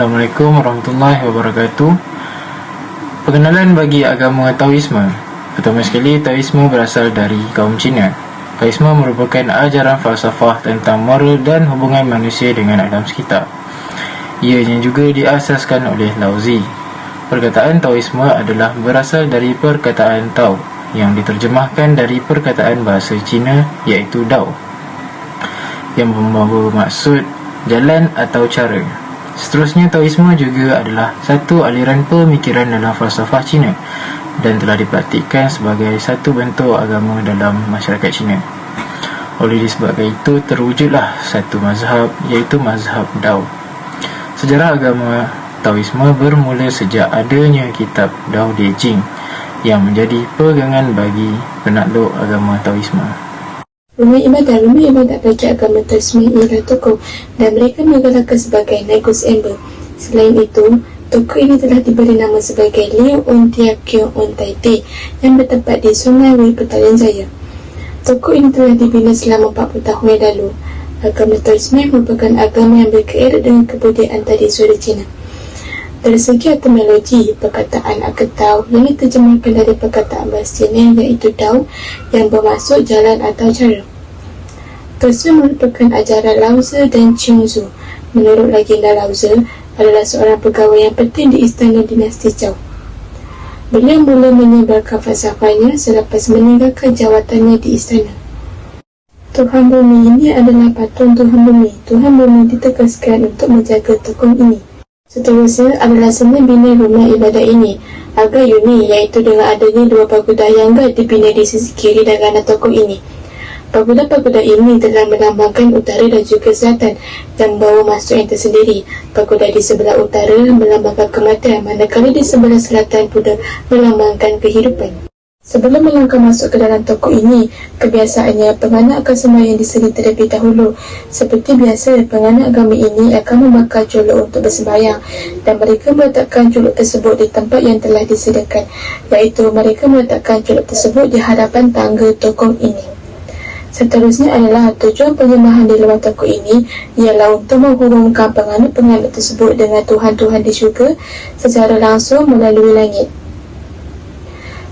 Assalamualaikum warahmatullahi wabarakatuh. Pengenalan bagi agama Taoisme. Pertama sekali, Taoisme berasal dari kaum Cina. Taoisme merupakan ajaran falsafah tentang moral dan hubungan manusia dengan alam sekitar. Ianya juga diasaskan oleh Laozi. Perkataan Taoisme adalah berasal dari perkataan Tao yang diterjemahkan dari perkataan bahasa Cina iaitu Dao, yang membawa maksud jalan atau cara. Seterusnya, Taoisme juga adalah satu aliran pemikiran dalam falsafah Cina dan telah dipraktikkan sebagai satu bentuk agama dalam masyarakat Cina. Oleh disebabkan itu, terwujudlah satu mazhab iaitu mazhab Dao. Sejarah agama Taoisme bermula sejak adanya kitab Dao De Jing yang menjadi pegangan bagi penakluk agama Taoisme. Rumah ibadat bagi agama Taoisme ialah tokoh dan mereka menggalakkan sebagai Nagus Ember. Selain itu, tokoh ini telah diberi nama sebagai Liu On Tia Kyo On Tai Te yang bertempat di Sungai Wei, Petaling Jaya. Tokoh ini telah dibina selama 40 tahun yang lalu. Agama Taoisme merupakan agama yang berkaitan dengan kebudayaan tradisional Cina. Dari segi etimologi, perkataan Aketau yang diterjemahkan dari perkataan bahasa Cina iaitu Dao yang bermaksud jalan atau cara. Taoisme merupakan ajaran Lao Tzu dan Qingzu. Menurut legenda, Lao Tzu adalah seorang pegawai yang penting di istana dinasti Zhou. Beliau mula menyebarkan falsafahnya selepas meninggalkan jawatannya di istana. Tuhan Bumi ini adalah patung Tuhan Bumi. Tuhan Bumi ditegaskan untuk menjaga tokoh ini. Seterusnya adalah seni bina rumah ibadat ini. Agak unik iaitu dengan adanya dua pagoda yang dibina di sisi kiri dan kanan tokoh ini. Pagoda-pagoda ini telah melambangkan utara dan juga selatan dan membawa maksud yang tersendiri. Pagoda di sebelah utara melambangkan kematian, manakala di sebelah selatan pula melambangkan kehidupan. Sebelum melangkah masuk ke dalam toko ini, kebiasaannya penganut akan sembahyang di sini terlebih dahulu. Seperti biasa, penganut agama ini akan membakar culuk untuk bersembahyang dan mereka meletakkan culuk tersebut di tempat yang telah disediakan, iaitu mereka meletakkan culuk tersebut di hadapan tangga toko ini. Seterusnya adalah tujuan penyembahan di luar toko ini ialah untuk menghubungkan penganut-penganut tersebut dengan Tuhan-Tuhan di syurga secara langsung melalui langit.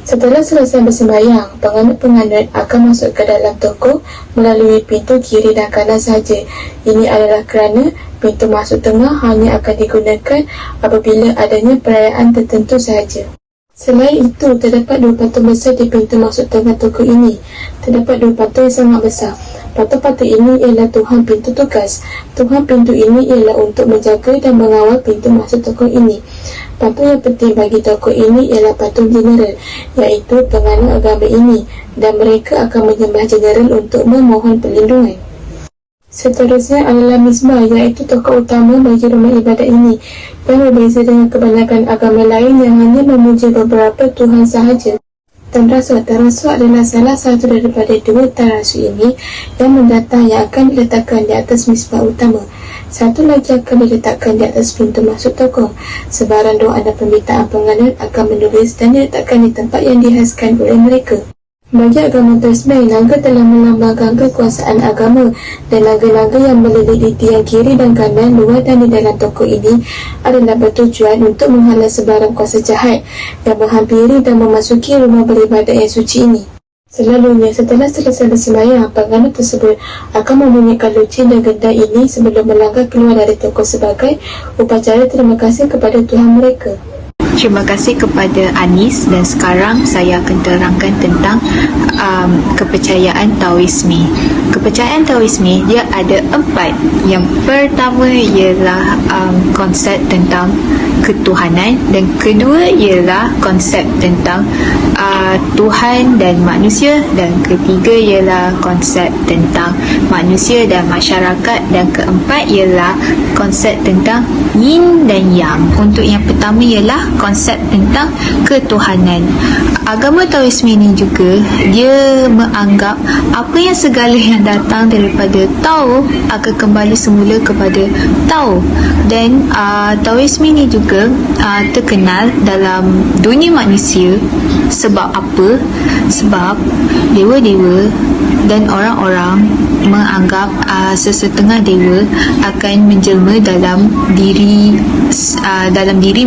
Setelah selesai bersembahyang, penganut-penganut akan masuk ke dalam toko melalui pintu kiri dan kanan sahaja. Ini adalah kerana pintu masuk tengah hanya akan digunakan apabila adanya perayaan tertentu sahaja. Selain itu, terdapat dua patung besar di pintu masuk tengah toko ini. Terdapat dua patung yang sangat besar. Patung-patung ini ialah Tuhan Pintu Tugas. Tuhan Pintu ini ialah untuk menjaga dan mengawal pintu masuk toko ini. Patung yang penting bagi toko ini ialah patung Jeneral, iaitu penganut agama ini, dan mereka akan menyembah Jeneral untuk memohon perlindungan. Seterusnya adalah Misbah, iaitu tokoh utama bagi rumah ibadat ini, yang berbeza dengan kebanyakan agama lain yang hanya memuji beberapa Tuhan sahaja. Tarasu adalah salah satu daripada dua tarasu ini yang mendatang yang akan diletakkan di atas misbah utama. Satu lagi akan diletakkan di atas pintu masuk toko. Sebarang doa dan permintaan penganut akan menulis dan diletakkan di tempat yang dihaskan oleh mereka. Bagi agama Taoisme, naga telah melambangkan kekuasaan agama dan naga-naga yang melilit di tiang kiri dan kanan, luar dan di dalam toko ini adalah bertujuan untuk menghalau sebarang kuasa jahat yang menghampiri dan memasuki rumah beribadat yang suci ini. Selalunya, setelah selesai bersembahyang, penganut tersebut akan membunyikan loceng dan gendang ini sebelum melangkah keluar dari toko sebagai upacara terima kasih kepada Tuhan mereka. Terima kasih kepada Anis dan sekarang saya akan terangkan tentang kepercayaan Taoisme. Kepercayaan Taoisme dia ada 4. Yang pertama ialah konsep tentang ketuhanan dan kedua ialah konsep tentang Tuhan dan manusia dan ketiga ialah konsep tentang manusia dan masyarakat dan keempat ialah konsep tentang yin dan yang. Untuk yang pertama ialah konsep tentang ketuhanan. Agama Taoisme ini juga dia menganggap apa yang segala yang datang daripada Tao akan kembali semula kepada Tao. Dan Taoisme ini juga terkenal dalam dunia manusia. Sebab apa? Sebab dewa-dewa dan orang-orang menganggap sesetengah dewa akan menjelma dalam diri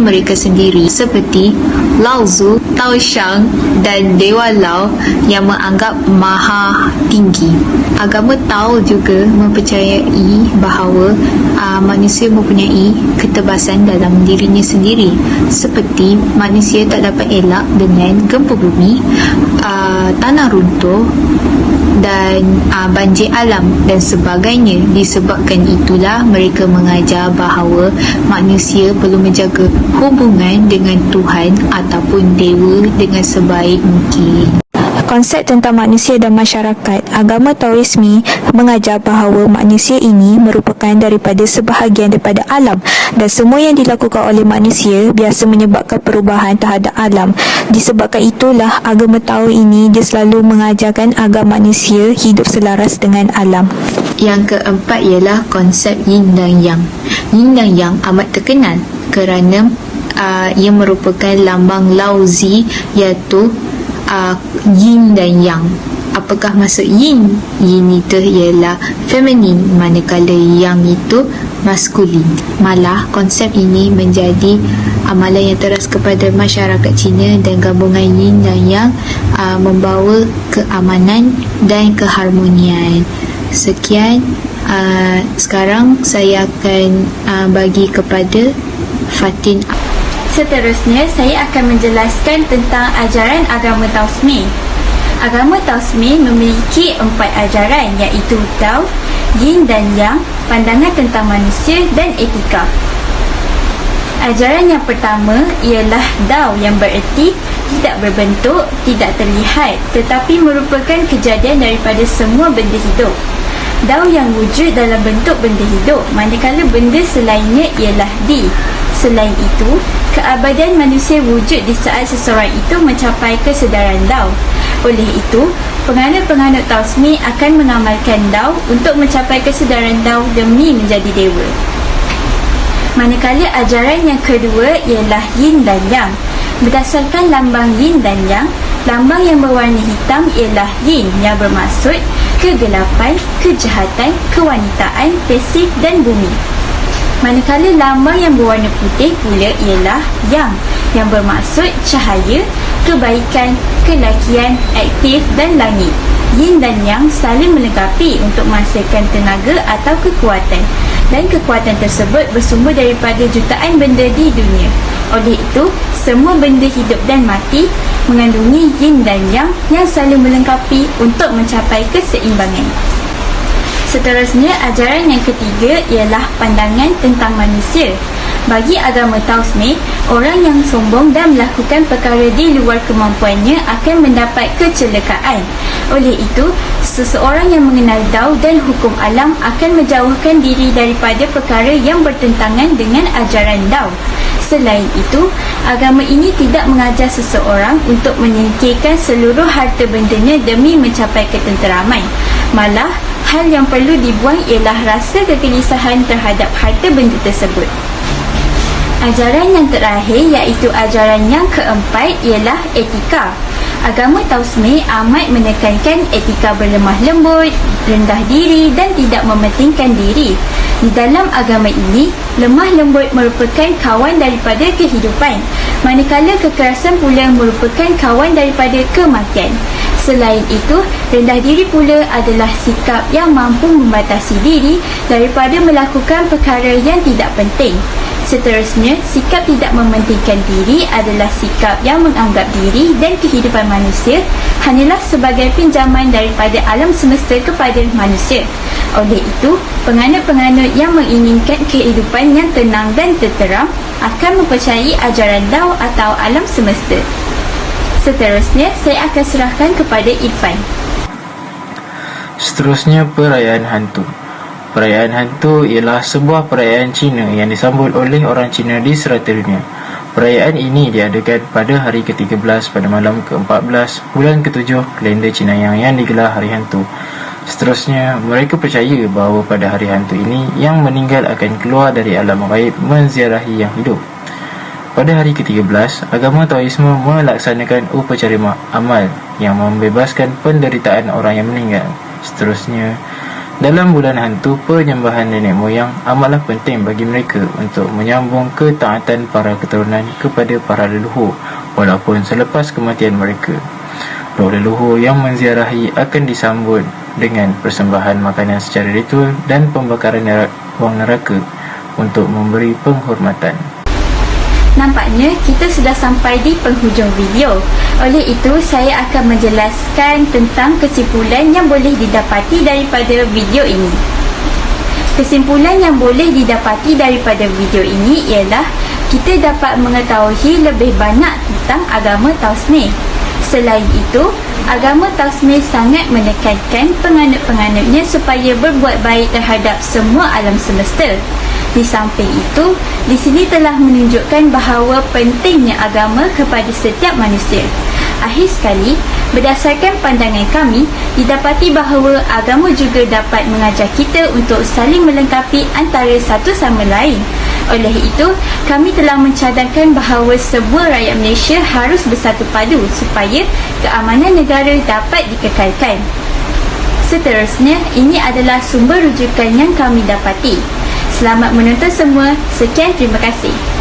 mereka sendiri, seperti Lao Tzu, Tao Shang dan Dewa Lao yang menganggap maha tinggi. Agama Tao juga mempercayai bahawa manusia mempunyai ketebasan dalam dirinya sendiri, seperti manusia tak dapat elak dengan gempa bumi, tanah runtuh dan banjir alam dan sebagainya. Disebabkan itulah mereka mengajar bahawa manusia perlu menjaga hubungan dengan Tuhan ataupun dewa dengan sebaik mungkin. Konsep tentang manusia dan masyarakat. Agama Taoisme mengajar bahawa manusia ini merupakan daripada sebahagian daripada alam dan semua yang dilakukan oleh manusia biasa menyebabkan perubahan terhadap alam. Disebabkan itulah agama Tao ini dia selalu mengajarkan agar manusia hidup selaras dengan alam. Yang keempat ialah konsep yin dan yang. Yin dan yang amat terkenal kerana ia merupakan lambang Lao Zi, iaitu yin dan yang. Apakah maksud yin? Yin itu ialah feminin, manakala yang itu maskulin. Malah konsep ini menjadi amalan yang teras kepada masyarakat Cina, dan gabungan yin dan yang membawa keamanan dan keharmonian. Sekian, sekarang saya akan bagi kepada Fatin. Seterusnya, saya akan menjelaskan tentang ajaran agama Taoisme. Agama Taoisme memiliki 4 ajaran, iaitu Tao, Yin dan Yang, pandangan tentang manusia dan etika. Ajaran yang pertama ialah Dao, yang bererti tidak berbentuk, tidak terlihat, tetapi merupakan kejadian daripada semua benda hidup. Dao yang wujud dalam bentuk benda hidup, manakala benda selainnya ialah Di. Selain itu, keabadian manusia wujud di saat seseorang itu mencapai kesedaran Dao. Oleh itu, penganut-penganut Taoisme akan mengamalkan Dao untuk mencapai kesedaran Dao demi menjadi dewa. Manakala ajaran yang kedua ialah Yin dan Yang. Berdasarkan lambang Yin dan Yang, lambang yang berwarna hitam ialah Yin, yang bermaksud kegelapan, kejahatan, kewanitaan, pasif dan bumi. Manakala lambang yang berwarna putih pula ialah Yang, yang bermaksud cahaya, kebaikan, kelakian, aktif dan langit. Yin dan Yang saling melengkapi untuk menghasilkan tenaga atau kekuatan, dan kekuatan tersebut bersumber daripada jutaan benda di dunia. Oleh itu, semua benda hidup dan mati mengandungi Yin dan Yang yang saling melengkapi untuk mencapai keseimbangan. Seterusnya, ajaran yang ketiga ialah pandangan tentang manusia. Bagi agama Taoisme, orang yang sombong dan melakukan perkara di luar kemampuannya akan mendapat kecelakaan. Oleh itu, seseorang yang mengenal Dao dan hukum alam akan menjauhkan diri daripada perkara yang bertentangan dengan ajaran Dao. Selain itu, agama ini tidak mengajar seseorang untuk menyingkirkan seluruh harta bendanya demi mencapai ketenteraman. Malah, hal yang perlu dibuang ialah rasa kegelisahan terhadap harta benda tersebut. Ajaran yang terakhir, iaitu ajaran yang keempat, ialah etika. Agama Taoisme amat menekankan etika berlemah lembut, rendah diri dan tidak mementingkan diri. Di dalam agama ini, lemah lembut merupakan kawan daripada kehidupan, manakala kekerasan pula merupakan kawan daripada kematian. Selain itu, rendah diri pula adalah sikap yang mampu membatasi diri daripada melakukan perkara yang tidak penting. Seterusnya, sikap tidak mementingkan diri adalah sikap yang menganggap diri dan kehidupan manusia hanyalah sebagai pinjaman daripada alam semesta kepada manusia. Oleh itu, penganut-penganut yang menginginkan kehidupan yang tenang dan tenteram akan mempercayai ajaran Dao atau alam semesta. Seterusnya, saya akan serahkan kepada Irfan. Seterusnya, perayaan hantu. Perayaan hantu ialah sebuah perayaan Cina yang disambut oleh orang Cina di serata dunia. Perayaan ini diadakan pada hari ke-13 pada malam ke-14 bulan ke-7 kalender Cina yang digelar Hari Hantu. Seterusnya, mereka percaya bahawa pada hari hantu ini yang meninggal akan keluar dari alam gaib menziarahi yang hidup. Pada hari ke-13, agama Taoisme melaksanakan upacara amal yang membebaskan penderitaan orang yang meninggal. Seterusnya, dalam bulan hantu, penyembahan nenek moyang amatlah penting bagi mereka untuk menyambung ketaatan para keturunan kepada para leluhur walaupun selepas kematian mereka. Roh leluhur yang menziarahi akan disambut dengan persembahan makanan secara ritual dan pembakaran wang neraka untuk memberi penghormatan. Nampaknya kita sudah sampai di penghujung video. Oleh itu, saya akan menjelaskan tentang kesimpulan yang boleh didapati daripada video ini. Kesimpulan yang boleh didapati daripada video ini ialah kita dapat mengetahui lebih banyak tentang agama Taoisme. Selain itu, agama Taoisme sangat menekankan penganut-penganutnya supaya berbuat baik terhadap semua alam semesta. Di samping itu, di sini telah menunjukkan bahawa pentingnya agama kepada setiap manusia. Akhir sekali, berdasarkan pandangan kami, didapati bahawa agama juga dapat mengajar kita untuk saling melengkapi antara satu sama lain. Oleh itu, kami telah mencadangkan bahawa semua rakyat Malaysia harus bersatu padu supaya keamanan negara dapat dikekalkan. Seterusnya, ini adalah sumber rujukan yang kami dapati. Selamat menonton semua. Sekian, terima kasih.